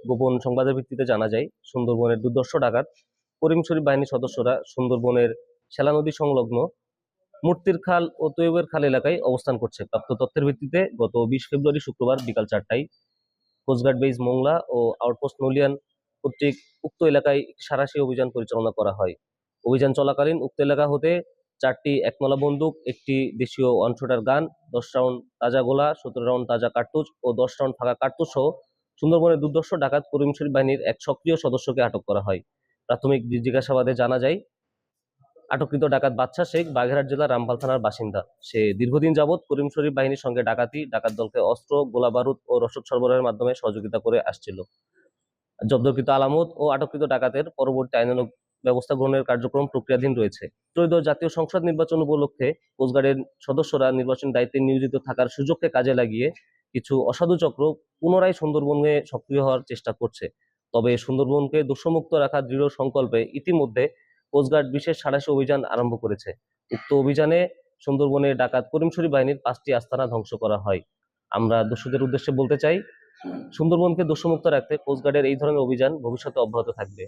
গোপন সংবাদের ভিত্তিতে জানা যায় সুন্দরবনের দুর্ধর্ষ ডাকাত করিম শরীফ বাহিনীর সদস্যরা সুন্দরবনের সেলা নদী সংলগ্ন মূর্তির খাল ও তৈয়বের খাল এলাকায় অবস্থান করছে। প্রাপ্ত তথ্যের ভিত্তিতে গত 20 ফেব্রুয়ারি শুক্রবার বিকাল 4টায় কোস্টগার্ড বেস মোংলা ও আউটপোস্ট নলিয়ান কর্তৃক উক্ত এলাকায় সাঁড়াশি অভিযান পরিচালনা করা হয়। অভিযান চলাকালীন উক্ত এলাকা হতে 4টি একনলা বন্দুক, একটি দেশীয় 1 শুটার গান, 10 রাউন্ড তাজা গোলা, 17 রাউন্ড তাজা কার্তুজ ও 10 রাউন্ড ফাঁকা কার্তুজ সহ সুন্দরবনের দুর্ধর্ষ ডাকাত করিম শরীফ বাহিনীর এক সক্রিয় সদস্যকে আটক করা হয়। প্রাথমিক জিজ্ঞাসাবাদে জানা যায় আটককৃত ডাকাত বাদশা শেখ বাগেরহাট জেলার রামপাল থানার বাসিন্দা। সে দীর্ঘদিন যাবৎ করিম শরীফ বাহিনীর সঙ্গে ডাকাত দলকে অস্ত্র, গোলা বারুদ ও রসদ সরবরাহের মাধ্যমে সহযোগিতা করে আসছিল। জব্দকৃত আলামত ও আটককৃত ডাকাতের পরবর্তী আইনানুগ ব্যবস্থা গ্রহণের কার্যক্রম প্রক্রিয়াধীন রয়েছে। ত্রয়োদশ জাতীয় সংসদ নির্বাচন উপলক্ষে কোস্টগার্ডের সদস্যরা নির্বাচন দায়িত্বে নিয়োজিত থাকার সুযোগকে কাজে লাগিয়ে কিছু অসাধু চক্র পুনরায় সুন্দরবনে সক্রিয় হওয়ার চেষ্টা করছে। তবে সুন্দরবনকে দূষণমুক্ত রাখার দৃঢ় সংকল্পে ইতিমধ্যে কোস্টগার্ড বিশেষ সাঁড়াশি অভিযান আরম্ভ করেছে। উক্ত অভিযানে সুন্দরবনে ডাকাত করিম শরীফ বাহিনীর 5টি আস্তানা ধ্বংস করা হয়। আমরা দস্যুদের উদ্দেশ্যে বলতে চাই, সুন্দরবনকে দূষণমুক্ত রাখতে কোস্টগার্ডের এই ধরনের অভিযান ভবিষ্যতে অব্যাহত থাকবে।